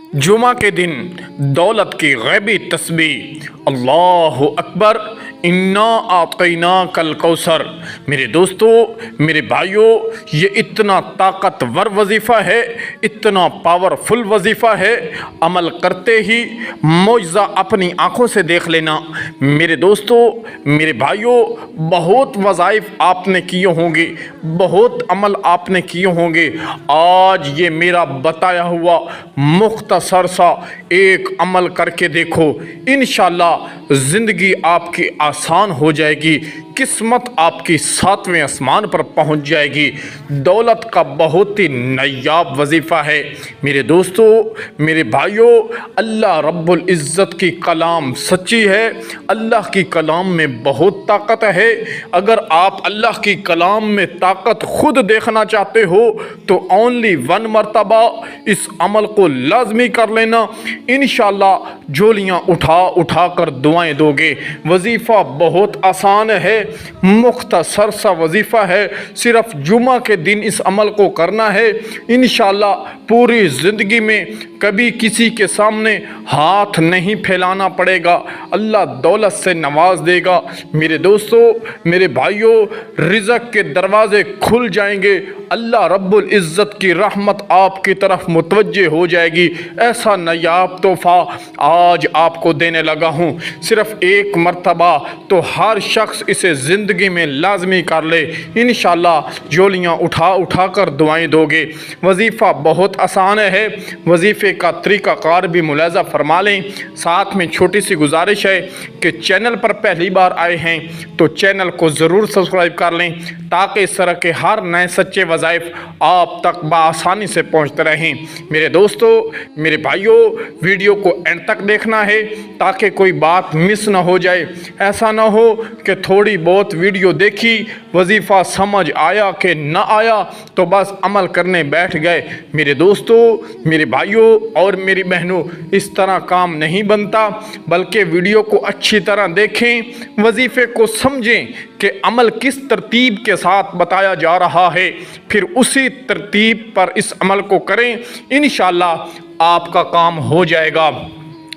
जुमा के दिन दौलत की गैबी तस्बीह, अल्लाह अकबर, इन्ना आतैना कल कौसर। मेरे दोस्तों, मेरे भाइयों, ये इतना ताकतवर वजीफ़ा है, इतना पावरफुल वजीफ़ा है, अमल करते ही मौजज़ा अपनी आँखों से देख लेना। मेरे दोस्तों, मेरे भाइयों, बहुत वज़ाइफ आपने किए होंगे, बहुत अमल आपने किए होंगे। आज ये मेरा बताया हुआ मुख्तसर सा एक अमल करके देखो, इंशाअल्लाह ज़िंदगी आपकी आसान हो जाएगी, किस्मत आपकी सातवें आसमान पर पहुंच जाएगी। दौलत का बहुत ही नायाब वजीफ़ा है। मेरे दोस्तों, मेरे भाइयों, अल्लाह रब्बुल इज़्ज़त की कलाम सच्ची है, अल्लाह की कलाम में बहुत ताकत है। अगर आप अल्लाह की कलाम में ताकत खुद देखना चाहते हो तो ओनली वन मरतबा इस अमल को लाजमी कर लेना, इंशाअल्लाह झोलियाँ उठा उठा कर दुआएं दोगे। वजीफ़ा बहुत आसान है, मुख्तसर सा वजीफ़ा है, सिर्फ जुमा के दिन इस अमल को करना है। इंशाअल्लाह पूरी ज़िंदगी में कभी किसी के सामने हाथ नहीं फैलाना पड़ेगा, अल्लाह दौलत से नवाज देगा। मेरे दोस्तों, मेरे भाइयों, रिज़्क़ के दरवाज़े खुल जाएंगे, अल्लाह रब्बुल इज़्ज़त की रहमत आपकी तरफ मुतवज्जे हो जाएगी। ऐसा नायाब तोहफ़ा आज आपको देने लगा हूँ, सिर्फ एक मरतबा तो हर शख्स इसे ज़िंदगी में लाजमी कर ले। इंशाअल्लाह झोलियाँ उठा उठा कर दुआएं दोगे। वजीफ़ा बहुत आसान है, वजीफ़े का तरीक़ाकार भी मुलाज़ा फरमा लें। साथ में छोटी सी गुजारिश है कि चैनल पर पहली बार आए हैं तो चैनल को ज़रूर सब्सक्राइब कर लें, ताकि इस तरह के हर नए सच्चे वज़ाइफ आप तक बआसानी से पहुँचते रहें। मेरे दोस्तों, मेरे भाइयों, वीडियो को एंड तक देखना है ताकि कोई बात मिस ना हो जाए। ऐसा ना हो कि थोड़ी बहुत वीडियो देखी, वजीफ़ा समझ आया कि ना आया तो बस अमल करने बैठ गए। मेरे दोस्तों, मेरे भाइयों और मेरी बहनों, इस तरह काम नहीं बनता, बल्कि वीडियो को अच्छी तरह देखें, वजीफ़े को समझें कि अमल किस तरतीब के साथ बताया जा रहा है, फिर उसी तरतीब पर इस अमल को करें, इंशाअल्लाह आपका काम हो जाएगा।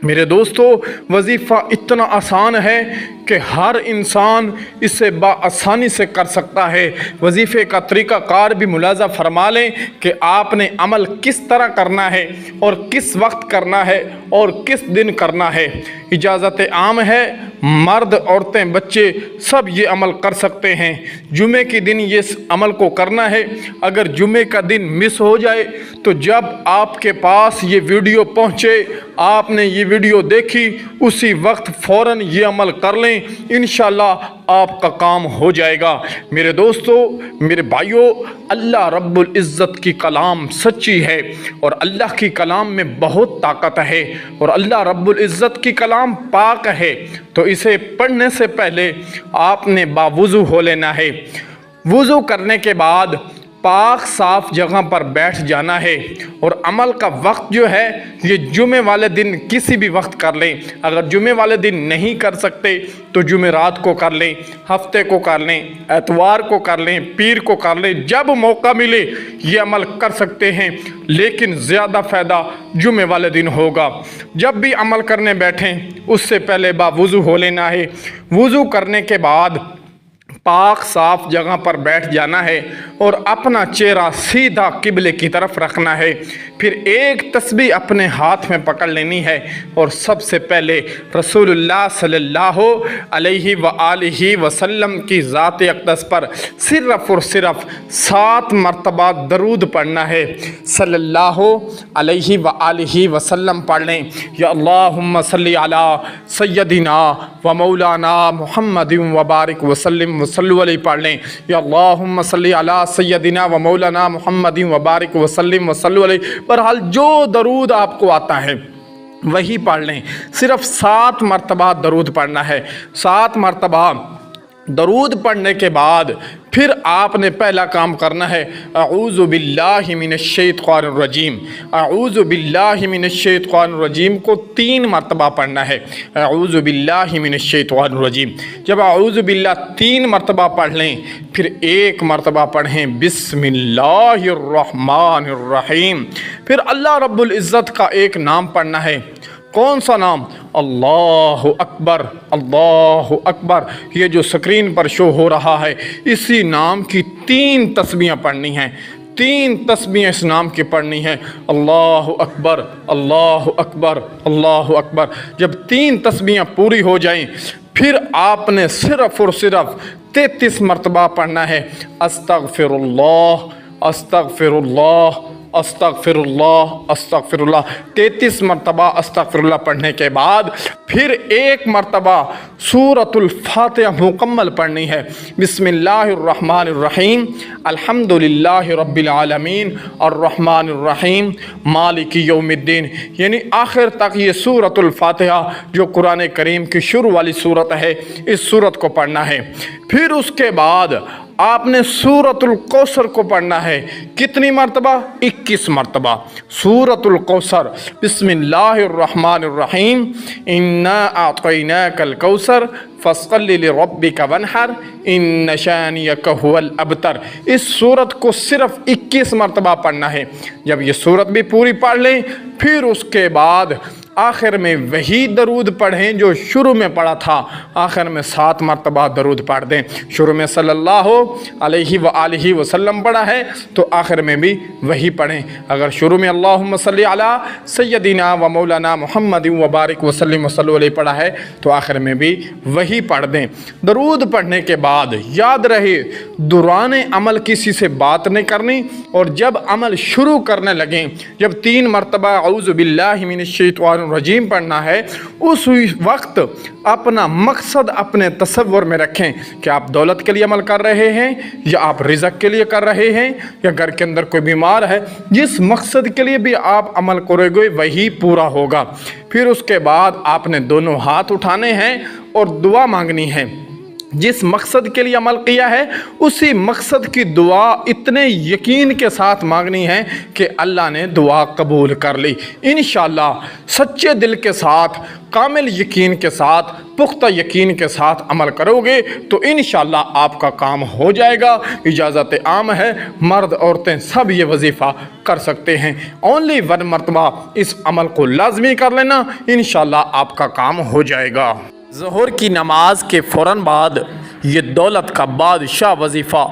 मेरे दोस्तों, वजीफ़ा इतना आसान है कि हर इंसान इसे बआसानी से कर सकता है। वजीफ़े का तरीक़ाकार भी मुलाज़ा फरमा लें कि आपने अमल किस तरह करना है और किस वक्त करना है और किस दिन करना है। इजाज़त आम है, मर्द, औरतें, बच्चे सब ये अमल कर सकते हैं। जुमे के दिन ये अमल को करना है। अगर जुमे का दिन मिस हो जाए तो जब आपके पास ये वीडियो पहुँचे, आपने ये वीडियो देखी, उसी वक्त फ़ौरन ये अमल कर लें, इंशाअल्लाह आपका काम हो जाएगा। मेरे दोस्तों, मेरे भाइयों, अल्लाह रब्बुल इज़्ज़त की कलाम सच्ची है और अल्लाह की कलाम में बहुत ताकत है और अल्लाह रब्बुल इज़्ज़त की कलाम पाक है। तो इसे पढ़ने से पहले आपने बावुज़ू हो लेना है। वुज़ू करने के बाद पाक साफ़ जगह पर बैठ जाना है और अमल का वक्त जो है ये जुमे वाले दिन किसी भी वक्त कर लें। अगर जुमे वाले दिन नहीं कर सकते तो जुमेरात को कर लें, हफ्ते को कर लें, एतवार को कर लें, पीर को कर लें, जब मौका मिले ये अमल कर सकते हैं, लेकिन ज़्यादा फ़ायदा जुमे वाले दिन होगा। जब भी अमल करने बैठें उससे पहले बावुज़ू हो लेना है। वुज़ू करने के बाद पाक साफ जगह पर बैठ जाना है और अपना चेहरा सीधा किबले की तरफ रखना है। फिर एक तस्बीह अपने हाथ में पकड़ लेनी है और सबसे पहले रसूलुल्लाह सल्लल्लाहु अलैहि व आलिहि वसल्लम की ज़ात अक़दस पर सिर्फ़ और सिर्फ 7 मरतबा दरूद पढ़ना है। सल्लल्लाहु अलैहि व आलिहि वसल्लम पढ़ लें। या अल्लाहुम्मा सल्ली अला सय्यदिना व मौलाना मुहम्मदिन व बारिक वसल्लिम वसल्लु अलैहि पढ़ लें। या अल्लाहुम्मा सल्ली अला सय्यदिना व मौलाना मुहम्मदिन व बारिक वसल्लिम वसल्लु अलैहि। बहरहाल जो दरूद आपको आता है वही पढ़ लें। सिर्फ 7 मरतबा दरूद पढ़ना है। 7 मरतबा दरूद पढ़ने के बाद फिर आपने पहला काम करना है अऊज़ु बिल्लाहि मिनश्शैतानिर्रजीम। अऊज़ु बिल्लाहि मिनश्शैतानिर्रजीम को 3 मरतबा पढ़ना है। अऊज़ु बिल्लाहि मिनश्शैतानिर्रजीम। जब अऊज़ु बिल्लाह 3 मरतबा पढ़ लें, फिर 1 मरतबा पढ़ें बिस्मिल्लाहिर्रहमानिर्रहीम। फिर अल्लाह रब्बुल इज़्ज़त का एक नाम पढ़ना है। कौन सा नाम? अल्लाहु अकबर, अल्लाहु अकबर। ये जो स्क्रीन पर शो हो रहा है, इसी नाम की 3 तस्बीहें पढ़नी हैं। 3 तस्बीहें इस नाम की पढ़नी है। अल्लाहु अकबर, अल्लाहु अकबर, अल्लाहु अकबर। जब 3 तस्बीहें पूरी हो जाएं, फिर आपने सिर्फ़ और सिर्फ 33 मरतबा पढ़ना है अस्तगफिरुल्लाह, अस्तगफिरुल्लाह, अस्तगफिरुल्लाह, अस्तगफिरुल्लाह। 33 मरतबा अस्तगफिरुल्लाह पढ़ने के बाद फिर 1 मरतबा सूरतुल फातिहा मुकम्मल पढ़नी है। बिस्मिल्लाहिर्रहमानिर्रहीम, अल्हम्दुलिल्लाहि रब्बिल आलमीन, अर्रहमानिर्रहीम, मालिकी यौमिद्दीन। यानी आखिर तक ये सूरतुल फातिहा जो कुरान करीम की शुरू वाली सूरत है, इस सूरत को पढ़ना है। फिर उसके बाद आपने सूरतुल कौसर को पढ़ना है। कितनी मरतबा? 21 मरतबा। सूरतुल कौसर, बिस्मिल्लाहिर्रहमानिर्रहीम, इन्ना आतैनाकल कौसर फस्सल्लि लिरब्बिका वन्हर, इन्न शानियका हुवल अबतर। इस सूरत को सिर्फ 21 मरतबा पढ़ना है। जब ये सूरत भी पूरी पढ़ लें, फिर उसके बाद आखिर में वही दरूद पढ़ें जो शुरू में पढ़ा था। आखिर में 7 मरतबा दरूद पढ़ दें। शुरू में सल्लल्लाहु अलैहि व आलिहि वसल्लम पढ़ा है, तो आखिर में भी वही पढ़ें। अगर शुरू में अल्लाहुम्मा सल्ली अला सय्यदिना व मौलाना मुहम्मदिन व बारिक वसल्लिम वसल्लु अलैहि पढ़ा है, तो आखिर में भी वही पढ़ दें। दरूद पढ़ने के बाद याद रहे, दौरान अमल किसी से बात नहीं करनी, और जब अमल शुरू करने लगें, जब 3 मरतबा अऊज़ु बिल्लाहि मिनश्शैतानिर रजीम पढ़ना है, उस वक्त अपना मकसद अपने तसव्वुर में रखें कि आप दौलत के लिए अमल कर रहे हैं, या आप रिज़्क़ के लिए कर रहे हैं, या घर के अंदर कोई बीमार है। जिस मकसद के लिए भी आप अमल करोगे वही पूरा होगा। फिर उसके बाद आपने दोनों हाथ उठाने हैं और दुआ मांगनी है। जिस मकसद के लिए अमल किया है, उसी मकसद की दुआ इतने यकीन के साथ मांगनी है कि अल्लाह ने दुआ कबूल कर ली। इंशाअल्लाह सच्चे दिल के साथ, कामिल यकीन के साथ, पुख्ता यकीन के साथ अमल करोगे तो इंशाअल्लाह आपका काम हो जाएगा। इजाज़त आम है, मर्द औरतें सब ये वजीफ़ा कर सकते हैं। ओनली 1 मरतबा इस अमल को लाजमी कर लेना, इंशाअल्लाह आपका काम हो जाएगा। ज़ोहर की नमाज के फ़ौरन बाद ये दौलत का बादशाह वजीफ़ा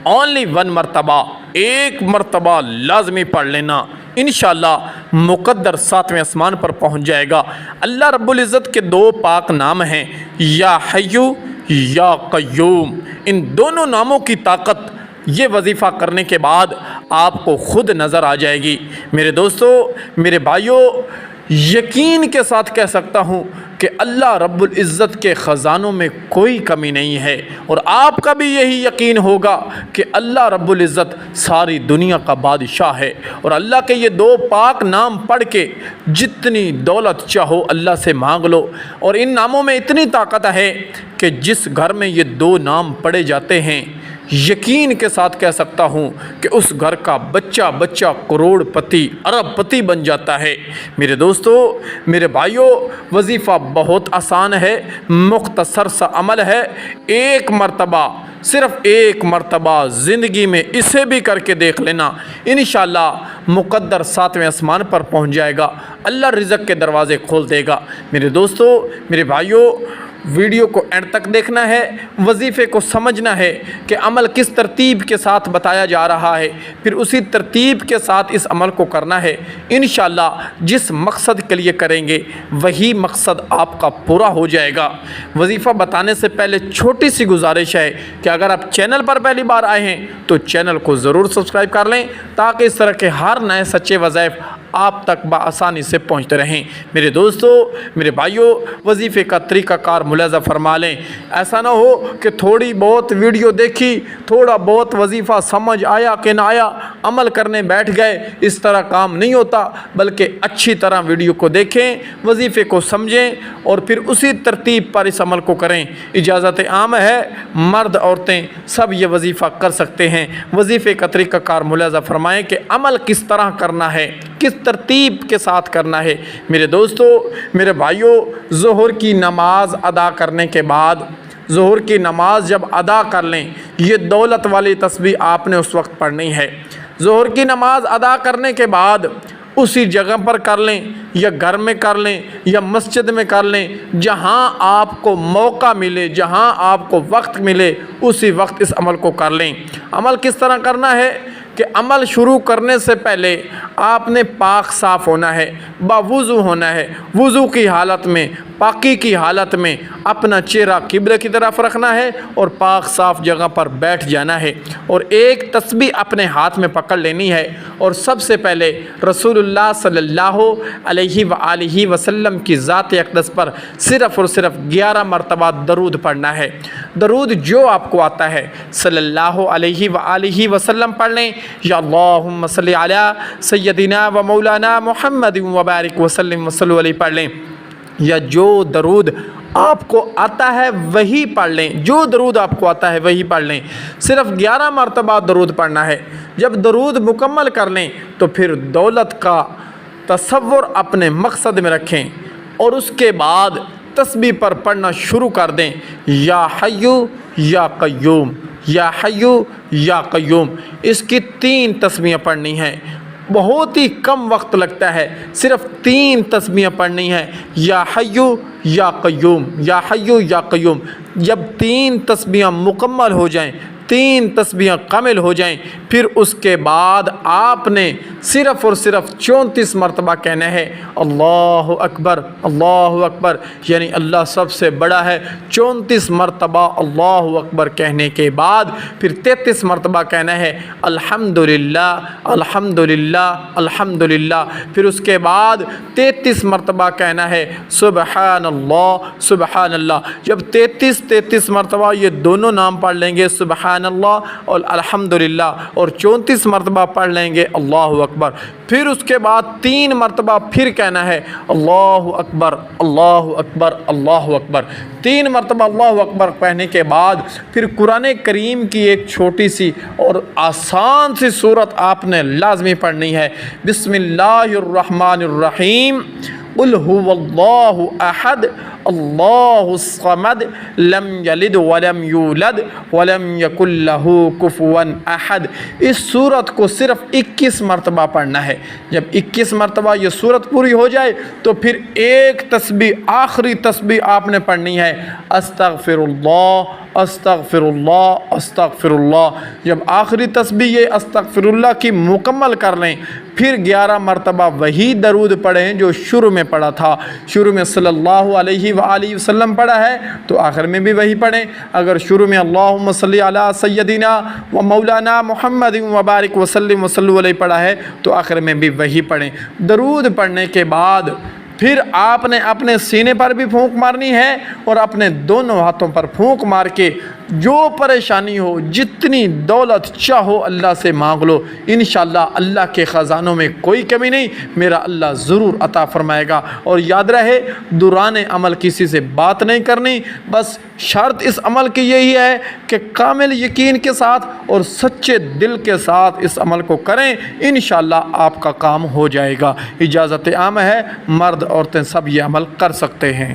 ओनली 1 मरतबा, 1 मरतबा लाजमी पढ़ लेना। इंशाअल्लाह मुक़द्दर 7वें आसमान पर पहुँच जाएगा। अल्लाह रब्बुल इज़्ज़त के 2 पाक नाम हैं, या हय्यु या क़य्यूम। इन दोनों नामों की ताकत ये वजीफ़ा करने के बाद आपको खुद नज़र आ जाएगी। मेरे दोस्तों, मेरे भाइयों, यकीन के साथ कह सकता हूँ कि अल्लाह रब्बुल इज़्ज़त के ख़ज़ानों में कोई कमी नहीं है, और आपका भी यही यकीन होगा कि अल्लाह रब्बुल इज़्ज़त सारी दुनिया का बादशाह है। और अल्लाह के ये 2 पाक नाम पढ़ के जितनी दौलत चाहो अल्लाह से मांग लो। और इन नामों में इतनी ताकत है कि जिस घर में ये 2 नाम पढ़े जाते हैं, यकीन के साथ कह सकता हूँ कि उस घर का बच्चा बच्चा करोड़पति, अरबपति बन जाता है। मेरे दोस्तों, मेरे भाइयों, वजीफ़ा बहुत आसान है, मुख्तसर सा अमल है। 1 मरतबा, सिर्फ़ 1 मरतबा ज़िंदगी में इसे भी करके देख लेना। इंशाअल्लाह मुक़द्दर 7वें आसमान पर पहुँच जाएगा। अल्लाह रिज़्क़ के दरवाज़े खोल देगा। मेरे दोस्तों, मेरे भाइयों, वीडियो को एंड तक देखना है, वजीफ़े को समझना है कि अमल किस तरतीब के साथ बताया जा रहा है, फिर उसी तरतीब के साथ इस अमल को करना है। इंशाअल्लाह जिस मकसद के लिए करेंगे वही मकसद आपका पूरा हो जाएगा। वजीफ़ा बताने से पहले छोटी सी गुजारिश है कि अगर आप चैनल पर पहली बार आए हैं तो चैनल को ज़रूर सब्सक्राइब कर लें, ताकि इस तरह के हर नए सच्चे वज़ाइफ आप तक बआसानी से पहुंचते रहें। मेरे दोस्तों, मेरे भाइयों, वजीफ़े का तरीक़ाकार मुलाज़ा फरमा लें। ऐसा ना हो कि थोड़ी बहुत वीडियो देखी, थोड़ा बहुत वजीफ़ा समझ आया कि ना आया, عمل کرنے بیٹھ گئے، اس طرح کام نہیں ہوتا، بلکہ اچھی طرح ویڈیو کو دیکھیں، وظیفے کو سمجھیں اور پھر اسی ترتیب پر اس عمل کو کریں۔ اجازت عام ہے، مرد عورتیں سب یہ وظیفہ کر سکتے ہیں۔ وظیفے کا طریقہ کار ملاحظہ فرمائیں کہ عمل کس طرح کرنا ہے، کس ترتیب کے ساتھ کرنا ہے۔ میرے دوستو، میرے بھائیوں، ظہر کی نماز ادا کرنے کے بعد، ظہر کی نماز جب ادا کر لیں، یہ دولت والی تسبیح آپ نے اس وقت پڑھنی ہے۔ ظہر کی نماز ادا کرنے کے بعد اسی جگہ پر کر لیں، یا گھر میں کر لیں، یا مسجد میں کر لیں، جہاں آپ کو موقع ملے، جہاں آپ کو وقت ملے، اسی وقت اس عمل کو کر لیں۔ عمل کس طرح کرنا ہے کہ عمل شروع کرنے سے پہلے آپ نے پاک صاف ہونا ہے، باوضو ہونا ہے۔ وضو کی حالت میں، پاکی کی حالت میں اپنا چہرہ قبلہ کی طرف رکھنا ہے اور پاک صاف جگہ پر بیٹھ جانا ہے، اور ایک تسبیح اپنے ہاتھ میں پکڑ لینی ہے، اور سب سے پہلے رسول اللہ صلی اللہ علیہ وآلہ وسلم کی ذات اقدس پر صرف اور صرف 11 مرتبہ درود پڑھنا ہے۔ درود جو آپ کو آتا ہے صلی اللہ علیہ وآلہ وسلم پڑھ لیں، یا اللہم صلی علی سیدنا و مولانا محمد وبارک وسلم وصلو علیہ پڑھ لیں، یا جو درود آپ کو آتا ہے وہی پڑھ لیں، جو درود آپ کو آتا ہے وہی پڑھ لیں۔ صرف 11 مرتبہ درود پڑھنا ہے۔ جب درود مکمل کر لیں تو پھر دولت کا تصور اپنے مقصد میں رکھیں، اور اس کے بعد تسبیح پر پڑھنا شروع کر دیں، یا حیو یا قیوم، یا حیو یا قیوم۔ اس کی 3 تسبیحیں پڑھنی ہیں، بہت ہی کم وقت لگتا ہے، صرف 3 تسبیحیں پڑھنی ہیں، یا حیو یا قیوم، یا حیو یا قیوم۔ جب 3 تسبیحیں مکمل ہو جائیں، 3 تسبیحیں کامل ہو جائیں، پھر اس کے بعد آپ نے صرف اور صرف 34 مرتبہ کہنا ہے اللہ اکبر، اللہ اکبر، یعنی اللہ سب سے بڑا ہے۔ 34 مرتبہ اللہ اکبر کہنے کے بعد پھر 33 مرتبہ کہنا ہے الحمدللہ، الحمدللہ، الحمدللہ۔ پھر اس کے بعد 33 مرتبہ کہنا ہے سبحان اللہ، سبحان اللہ۔ جب 33 مرتبہ یہ دونوں نام پڑھ لیں گے، سبحان اللہ اور الحمدللہ، اور 34 مرتبہ پڑھ لیں گے اللہ اکبر، پھر اس کے بعد 3 مرتبہ پھر کہنا ہے اللہ اکبر، اللہ اکبر، اللہ اکبر۔ 3 مرتبہ اللہ اکبر کہنے کے بعد پھر قرآن کریم کی ایک چھوٹی سی اور آسان سی سورت آپ نے لازمی پڑھنی ہے، بسم اللہ الرحمن الرحیم، قل هو اللہ احد اللہ الصمد لم یلد ولم یولد ولم یکن لہ کفوا احد۔ اس سورت کو صرف 21 مرتبہ پڑھنا ہے۔ جب 21 مرتبہ یہ سورت پوری ہو جائے تو پھر ایک تسبیح، آخری تسبیح آپ نے پڑھنی ہے استغفر اللہ، استغفر اللہ، استغفر اللہ۔ جب آخری تسبیح یہ استغفر اللہ کی مکمل کر لیں، پھر 11 مرتبہ وہی درود پڑھیں جو شروع میں پڑھا تھا۔ شروع میں صلی اللہ علیہ وآلہ وسلم پڑھا ہے تو آخر میں بھی وہی پڑھیں۔ اگر شروع میں اللہم صلی علی سیدنا و مولانا محمد وبارک وسلم وصلو علیہ پڑھا ہے تو آخر میں بھی وہی پڑھیں۔ درود پڑھنے کے بعد پھر آپ نے اپنے سینے پر بھی پھونک مارنی ہے اور اپنے دونوں ہاتھوں پر پھونک مار کے جو پریشانی ہو، جتنی دولت چاہو اللہ سے مانگ لو، انشاءاللہ اللہ کے خزانوں میں کوئی کمی نہیں، میرا اللہ ضرور عطا فرمائے گا۔ اور یاد رہے، دوران عمل کسی سے بات نہیں کرنی، بس شرط اس عمل کی یہی ہے کہ کامل یقین کے ساتھ اور سچے دل کے ساتھ اس عمل کو کریں، انشاءاللہ آپ کا کام ہو جائے گا۔ اجازت عام ہے، مرد عورتیں سب یہ عمل کر سکتے ہیں۔